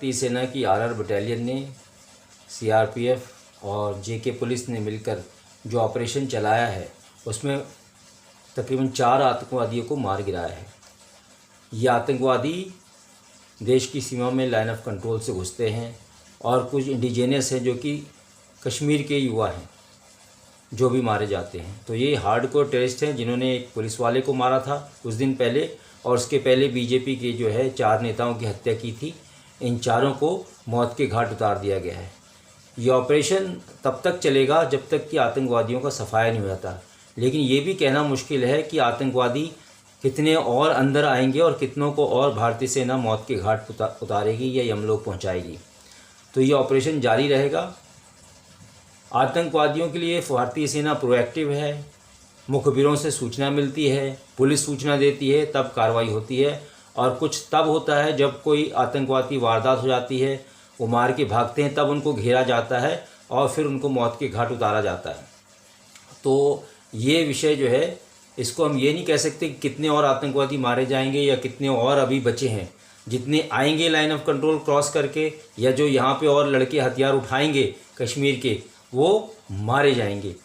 भारतीय सेना की आरआर बटालियन ने, सीआरपीएफ और जेके पुलिस ने मिलकर जो ऑपरेशन चलाया है उसमें तकरीबन 4 आतंकवादियों को मार गिराया है। ये आतंकवादी देश की सीमा में लाइन ऑफ कंट्रोल से घुसते हैं और कुछ इंडिजिनियस हैं जो कि कश्मीर के युवा हैं जो भी मारे जाते हैं। तो ये हार्डकोर टेररिस्ट हैं जिन्होंने एक पुलिस वाले को मारा था कुछ दिन पहले, और उसके पहले बीजेपी के जो है 4 नेताओं की हत्या की थी। इन चारों को मौत के घाट उतार दिया गया है। ये ऑपरेशन तब तक चलेगा जब तक कि आतंकवादियों का सफाया नहीं हो जाता। लेकिन ये भी कहना मुश्किल है कि आतंकवादी कितने और अंदर आएंगे और कितनों को और भारतीय सेना मौत के घाट उतारेगी या यमलोक पहुंचाएगी। तो ये ऑपरेशन जारी रहेगा। आतंकवादियों के लिए भारतीय सेना प्रोएक्टिव है, मुखबिरों से सूचना मिलती है, पुलिस सूचना देती है, तब कार्रवाई होती है। और कुछ तब होता है जब कोई आतंकवादी वारदात हो जाती है, वो मार के भागते हैं, तब उनको घेरा जाता है और फिर उनको मौत के घाट उतारा जाता है। तो ये विषय जो है, इसको हम ये नहीं कह सकते कि कितने और आतंकवादी मारे जाएंगे या कितने और अभी बचे हैं। जितने आएंगे लाइन ऑफ कंट्रोल क्रॉस करके या जो यहाँ पे और लड़के हथियार उठाएंगे कश्मीर के, वो मारे जाएंगे।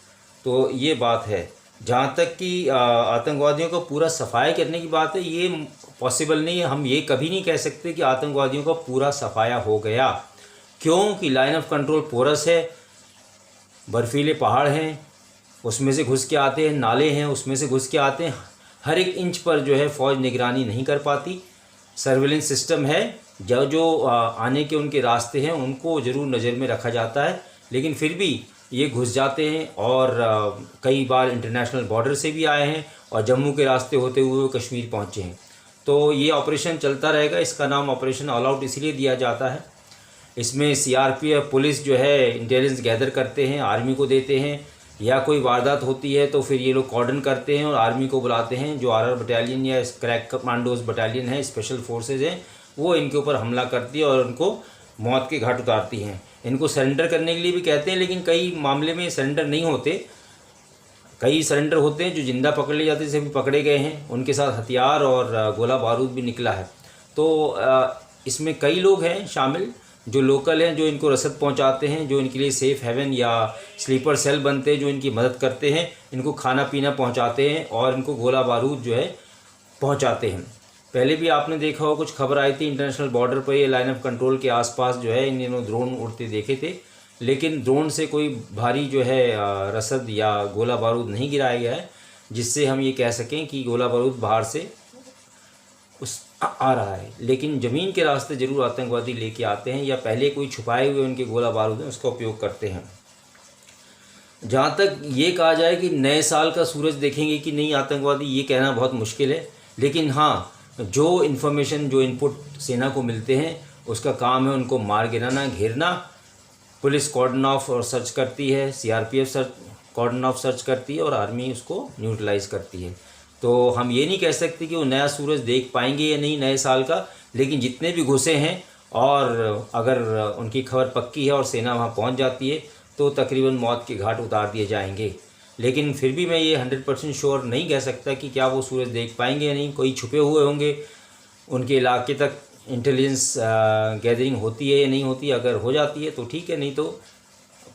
तो ये बात है। जहाँ तक कि आतंकवादियों को पूरा सफाया करने की बात है, ये पॉसिबल नहीं है। हम ये कभी नहीं कह सकते कि आतंकवादियों का पूरा सफाया हो गया, क्योंकि लाइन ऑफ कंट्रोल पोरस है, बर्फीले पहाड़ हैं, उसमें से घुस के आते हैं, नाले हैं उसमें से घुस के आते हैं। हर एक इंच पर जो है फ़ौज निगरानी नहीं कर पाती। सर्विलेंस सिस्टम है, जो आने के उनके रास्ते हैं उनको ज़रूर नज़र में रखा जाता है, लेकिन फिर भी ये घुस जाते हैं। और कई बार इंटरनेशनल बॉर्डर से भी आए हैं और जम्मू के रास्ते होते हुए वो कश्मीर पहुँचे हैं। तो ये ऑपरेशन चलता रहेगा। इसका नाम ऑपरेशन ऑल आउट इसलिए दिया जाता है। इसमें सीआरपीएफ पुलिस जो है इंटेलिजेंस गैदर करते हैं, आर्मी को देते हैं, या कोई वारदात होती है तो फिर ये लोग कॉर्डन करते हैं और आर्मी को बुलाते हैं। जो आरआर बटालियन या क्रैक कमांडोज बटालियन है, स्पेशल फोर्सेज हैं, वो इनके ऊपर हमला करती है और उनको मौत के घाट उतारती हैं। इनको सरेंडर करने के लिए भी कहते हैं, लेकिन कई मामले में सरेंडर नहीं होते। कई सरेंडर होते हैं जो जिंदा पकड़ लिए जाते हैं, जैसे भी पकड़े गए हैं, उनके साथ हथियार और गोला बारूद भी निकला है। तो इसमें कई लोग हैं शामिल जो लोकल हैं, जो इनको रसद पहुंचाते हैं, जो इनके लिए सेफ़ हेवन या स्लीपर सेल बनते हैं, जो इनकी मदद करते हैं, इनको खाना पीना पहुंचाते हैं और इनको गोला बारूद जो है पहुंचाते हैं। पहले भी आपने देखा हो, कुछ खबर आई थी इंटरनेशनल बॉर्डर पर, ये लाइन ऑफ कंट्रोल के आसपास जो है इन्होंने ड्रोन उड़ते देखे थे, लेकिन ड्रोन से कोई भारी जो है रसद या गोला बारूद नहीं गिराया गया है जिससे हम ये कह सकें कि गोला बारूद बाहर से आ रहा है। लेकिन ज़मीन के रास्ते ज़रूर आतंकवादी लेके आते हैं या पहले कोई छुपाए हुए उनके गोला बारूद हैं उसका उपयोग करते हैं। जहाँ तक ये कहा जाए कि नए साल का सूरज देखेंगे कि नहीं आतंकवादी, ये कहना बहुत मुश्किल है। लेकिन हाँ, जो इन्फॉर्मेशन, जो इनपुट सेना को मिलते हैं उसका काम है उनको मार गिराना, घेरना। पुलिस कॉर्डन ऑफ और सर्च करती है, सीआरपीएफ कॉर्डन ऑफ सर्च करती है और आर्मी उसको न्यूट्रलाइज करती है। तो हम ये नहीं कह सकते कि वो नया सूरज देख पाएंगे या नहीं नए साल का, लेकिन जितने भी घुसे हैं और अगर उनकी खबर पक्की है और सेना वहाँ पहुँच जाती है तो तकरीबन मौत के घाट उतार दिए जाएंगे। लेकिन फिर भी मैं ये 100% श्योर नहीं कह सकता कि क्या वो सूरज देख पाएंगे या नहीं। कोई छुपे हुए होंगे, उनके इलाके तक इंटेलिजेंस गैदरिंग होती है या नहीं होती। अगर हो जाती है तो ठीक है, नहीं तो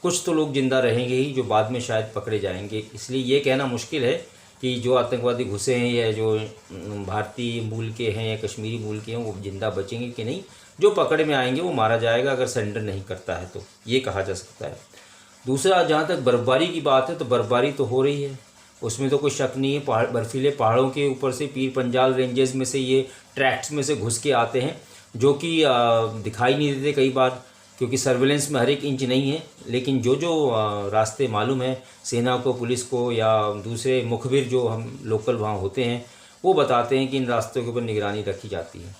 कुछ तो लोग जिंदा रहेंगे ही जो बाद में शायद पकड़े जाएंगे। इसलिए ये कहना मुश्किल है कि जो आतंकवादी घुसे हैं या जो भारतीय मूल के हैं या कश्मीरी मूल के हैं वो जिंदा बचेंगे कि नहीं। जो पकड़ में आएंगे वो मारा जाएगा अगर सरेंडर नहीं करता है, तो ये कहा जा सकता है। दूसरा, जहाँ तक बर्फबारी की बात है तो बर्फबारी तो हो रही है, उसमें तो कोई शक नहीं है। पहाड़, बर्फीले पहाड़ों के ऊपर से पीर पंजाल रेंजेस में से ये ट्रैक्ट्स में से घुस के आते हैं, जो कि दिखाई नहीं देते कई बार क्योंकि सर्विलेंस में हर एक इंच नहीं है। लेकिन जो रास्ते मालूम है सेना को, पुलिस को या दूसरे मुखबिर जो हम लोकल वहाँ होते हैं, वो बताते हैं कि इन रास्तों के ऊपर निगरानी रखी जाती है।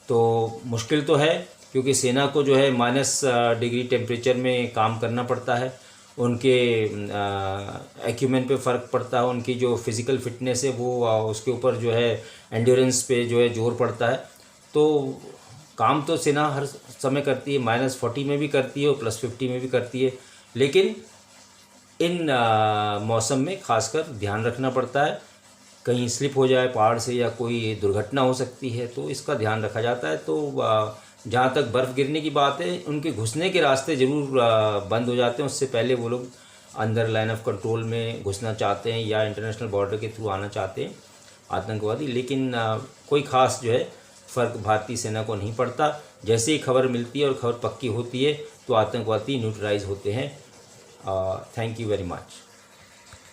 तो मुश्किल तो है क्योंकि सेना को जो है -डिग्री टेम्परेचर में काम करना पड़ता है, उनके एक्यूमेंट पे फ़र्क पड़ता है, उनकी जो फिज़िकल फिटनेस है वो उसके ऊपर जो है एंड्योरेंस पे जो है जोर पड़ता है। तो काम तो सेना हर समय करती है, -40 में भी करती है और +50 में भी करती है। लेकिन इन मौसम में खासकर ध्यान रखना पड़ता है, कहीं स्लिप हो जाए पहाड़ से या कोई दुर्घटना हो सकती है तो इसका ध्यान रखा जाता है। तो जहाँ तक बर्फ़ गिरने की बात है, उनके घुसने के रास्ते ज़रूर बंद हो जाते हैं। उससे पहले वो लोग अंदर लाइन ऑफ कंट्रोल में घुसना चाहते हैं या इंटरनेशनल बॉर्डर के थ्रू आना चाहते हैं आतंकवादी, लेकिन कोई ख़ास जो है फ़र्क भारतीय सेना को नहीं पड़ता। जैसे ही खबर मिलती है और खबर पक्की होती है तो आतंकवादी न्यूट्रलाइज होते हैं। Thank you very much.